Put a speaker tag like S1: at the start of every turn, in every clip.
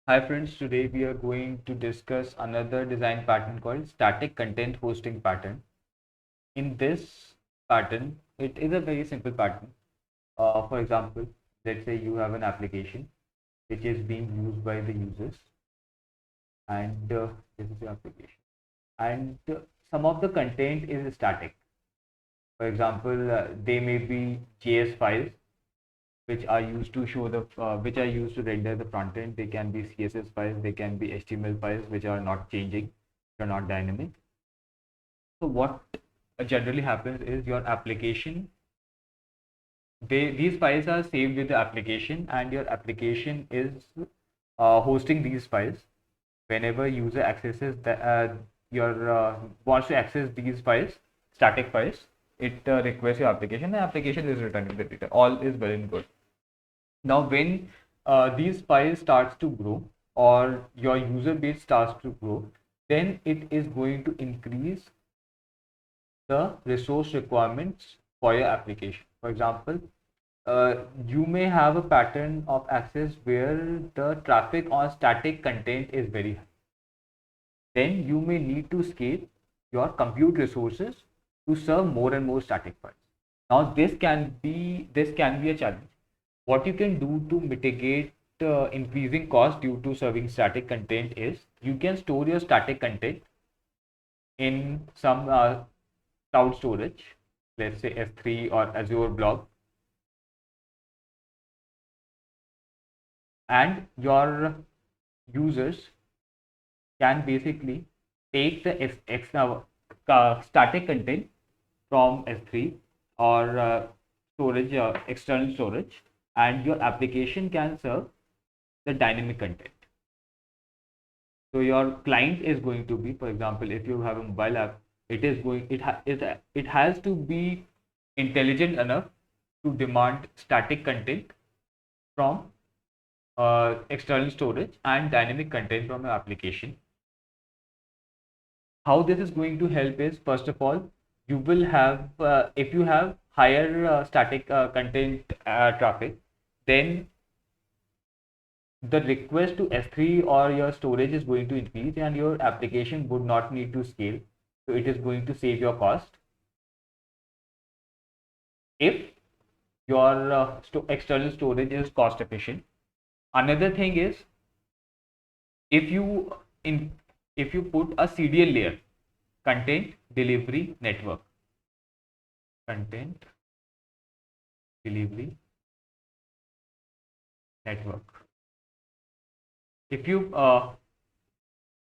S1: Hi friends, today we are going to discuss another design pattern called static content hosting pattern. In this pattern, it is a very simple pattern. For example, let's say you have an application which is being used by the users, and this is the application. And some of the content is static. For example, they may be JS files which are used to show the which are used to render the front end. They can be CSS files, they can be HTML files which are not changing, which are not dynamic. So what generally happens is your application, these files are saved with the application, and your application is hosting these files. Whenever user accesses your wants to access these files, static files, it requests your application. The application is returning the data. All is well and good. Now, when these files starts to grow, or your user base starts to grow, then it is going to increase the resource requirements for your application. For example, you may have a pattern of access where the traffic on static content is very high. Then you may need to scale your compute resources to serve more and more static files. Now, this can be a challenge. What you can do to mitigate increasing cost due to serving static content is you can store your static content in some cloud storage, let's say S3 or Azure Blob, and your users can basically take the static content from S3 or storage, external storage, and your application can serve the dynamic content. So your client is going to be, for example, if you have a mobile app, it has to be intelligent enough to demand static content from external storage and dynamic content from your application. How this is going to help is, first of all, you will have if you have higher static content traffic, then the request to S3 or your storage is going to increase, and your application would not need to scale. So it is going to save your cost. If your external storage is cost efficient. Another thing is, if you in if you put a CDN layer, content delivery network, content delivery network. If you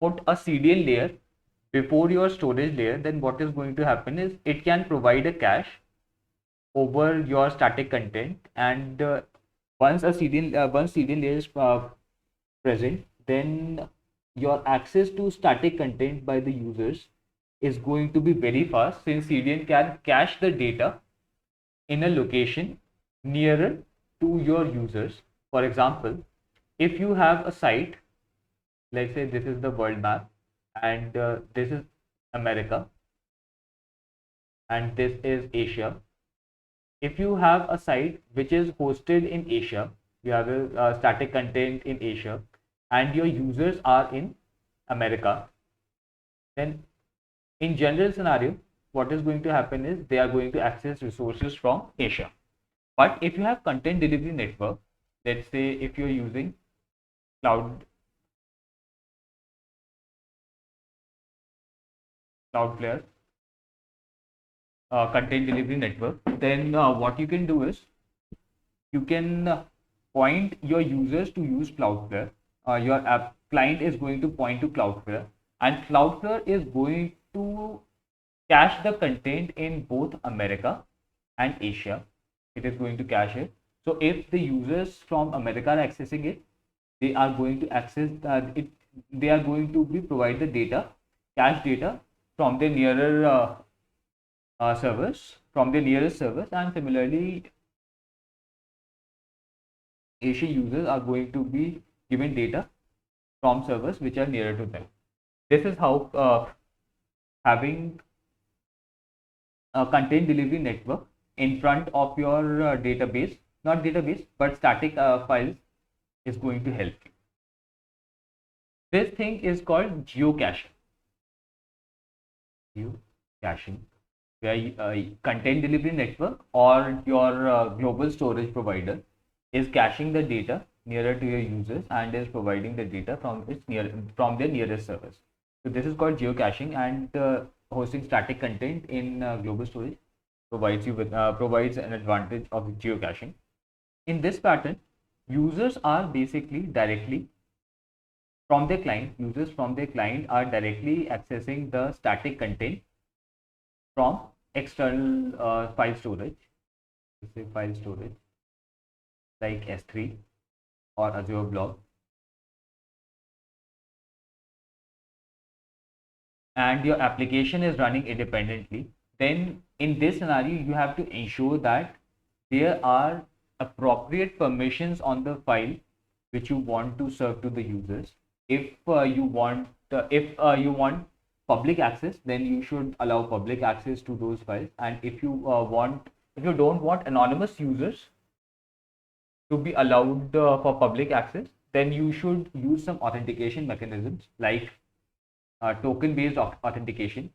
S1: put a CDN layer before your storage layer, then what is going to happen is it can provide a cache over your static content, and once CDN layer is present, then your access to static content by the users is going to be very fast, since CDN can cache the data in a location nearer to your users. For example, if you have a site, let's say this is the world map, and this is America, and this is Asia. If you have a site which is hosted in Asia, you have a static content in Asia, and your users are in America, then in general scenario, what is going to happen is they are going to access resources from Asia. But if you have content delivery network, let's say if you're using Cloudflare content delivery network, then what you can do is you can point your users to use Cloudflare. Your app client is going to point to Cloudflare, and Cloudflare is going to cache the content in both America and Asia. It is going to cache it. So if the users from America are accessing it, they are going to access it. They are going to be provide the data, cache data from the nearer servers, from the nearest servers, and similarly, Asian users are going to be given data from servers which are nearer to them. This is how having a content delivery network in front of your database, not database, but static files, is going to help you. This thing is called geocaching. Geocaching, where content delivery network or your global storage provider is caching the data nearer to your users and is providing the data from their nearest service. So this is called geocaching, and hosting static content in global storage provides an advantage of geocaching. In this pattern, users are basically directly from their client. Users from their client are directly accessing the static content from external file storage. Let's say file storage like S3 or Azure Blob, and your application is running independently. Then in this scenario, you have to ensure that there are appropriate permissions on the file which you want to serve to the users. If you want public access, then you should allow public access to those files. And if you don't want anonymous users to be allowed for public access, then you should use some authentication mechanisms like token based authentication.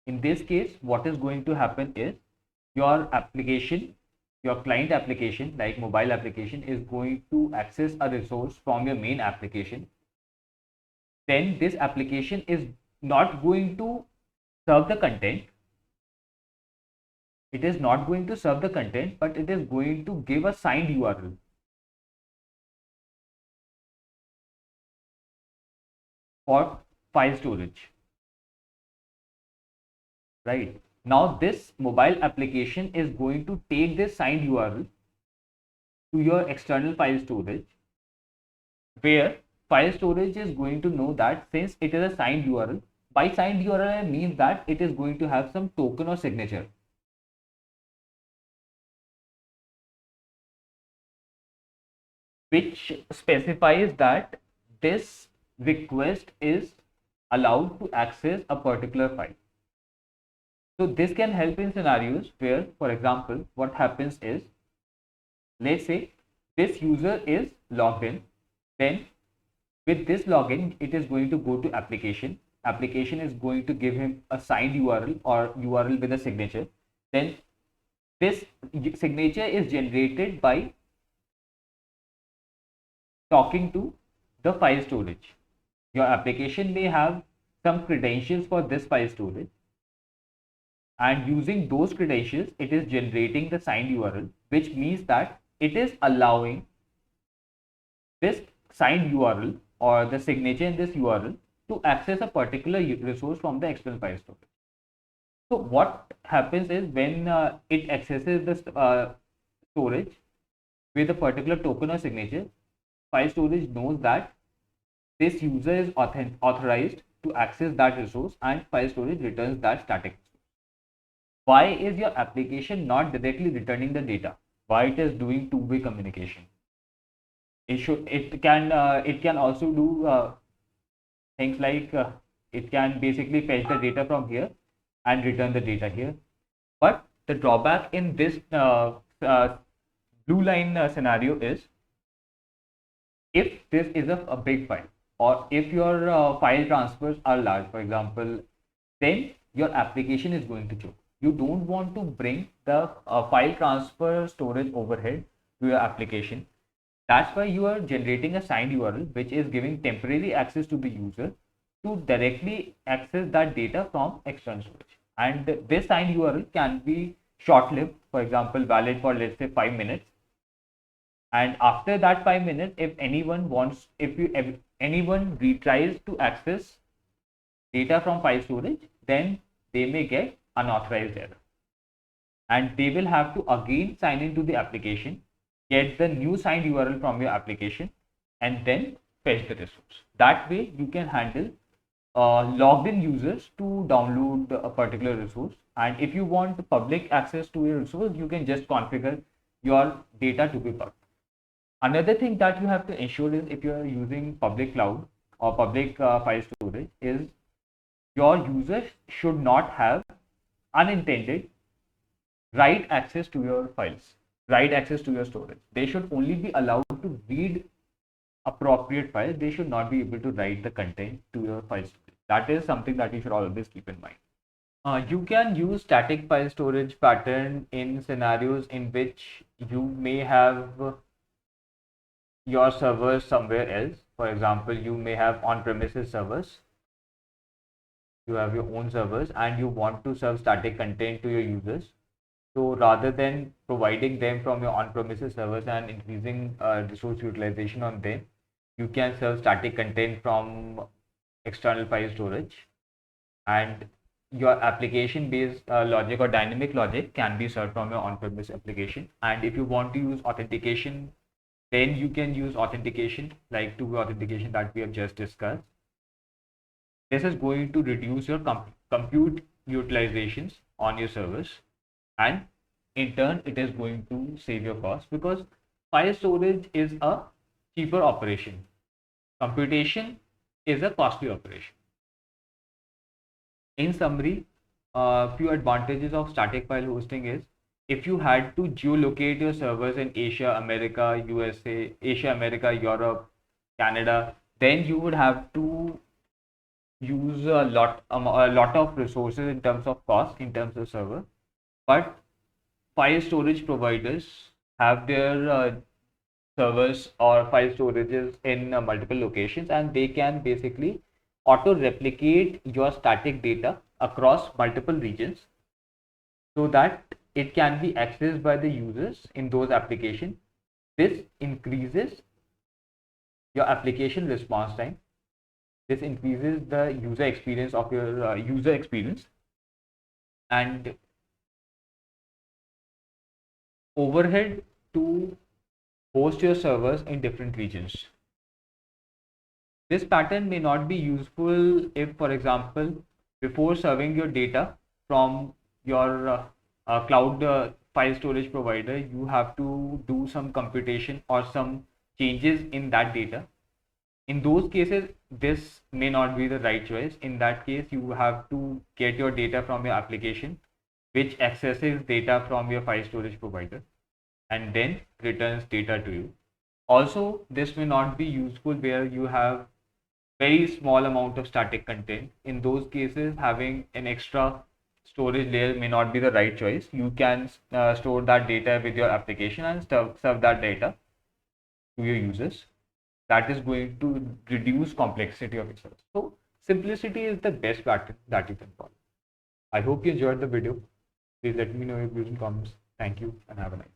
S1: In this case, what is going to happen is your application, your client application like mobile application, is going to access a resource from your main application. Then this application is not going to serve the content. It is not going to serve the content, but it is going to give a signed URL. For file storage. Right. Now this mobile application is going to take this signed URL to your external file storage, where file storage is going to know that since it is a signed URL, by signed URL I mean that it is going to have some token or signature. Which specifies that this request is allowed to access a particular file. So this can help in scenarios where, for example, what happens is, let's say this user is logged in, then with this login, it is going to go to application. Application is going to give him a signed URL or URL with a signature. Then this signature is generated by talking to the file storage. Your application may have some credentials for this file storage, and using those credentials, it is generating the signed URL, which means that it is allowing this signed URL or the signature in this URL to access a particular resource from the external file storage. So what happens is when it accesses the storage with a particular token or signature, file storage knows that this user is authorized to access that resource, and file storage returns that static resource. Why is your application not directly returning the data? Why it is doing two-way communication? It can also do things like it can basically fetch the data from here and return the data here. But the drawback in this blue line scenario is, if this is a big file, or if your file transfers are large, for example, then your application is going to choke. You don't want to bring the file transfer storage overhead to your application. That's why you are generating a signed URL, which is giving temporary access to the user to directly access that data from external storage. And this signed URL can be short-lived, for example, valid for, let's say, 5 minutes. And after that 5 minutes, if anyone retries to access data from file storage, then they may get unauthorized error, and they will have to again sign into the application, get the new signed URL from your application, and then fetch the resource. That way you can handle logged in users to download a particular resource, and if you want public access to a resource, you can just configure your data to be public. Another thing that you have to ensure is, if you are using public cloud or public file storage, is your users should not have unintended write access to your files, write access to your storage. They should only be allowed to read appropriate files, they should not be able to write the content to your file storage. That is something that you should always keep in mind. You can use static file storage pattern in scenarios in which you may have your servers somewhere else. For example, you may have on-premises servers. You have your own servers and you want to serve static content to your users. So rather than providing them from your on-premises servers and increasing resource utilization on them, you can serve static content from external file storage, and your application based logic or dynamic logic can be served from your on-premise application. And if you want to use authentication, then you can use authentication like two-way authentication that we have just discussed. This is going to reduce your compute utilizations on your servers, and in turn it is going to save your cost, because file storage is a cheaper operation. Computation is a costly operation. In summary, few advantages of static file hosting is, if you had to geolocate your servers in Asia, America, USA, Asia, America, Europe, Canada, then you would have to use a lot of resources in terms of cost, in terms of server. But file storage providers have their servers or file storages in multiple locations, and they can basically auto replicate your static data across multiple regions so that it can be accessed by the users in those applications. This increases your application response time. This increases the user experience of your user experience, and overhead to host your servers in different regions. This pattern may not be useful if, for example, before serving your data from your cloud file storage provider, you have to do some computation or some changes in that data. In those cases, this may not be the right choice. In that case, you have to get your data from your application, which accesses data from your file storage provider and then returns data to you. Also, this may not be useful where you have very small amount of static content. In those cases, having an extra storage layer may not be the right choice. You can store that data with your application and serve that data to your users. That is going to reduce complexity of itself. So simplicity is the best pattern that you can follow. I hope you enjoyed the video. Please let me know your views and comments. Thank you and have a nice day.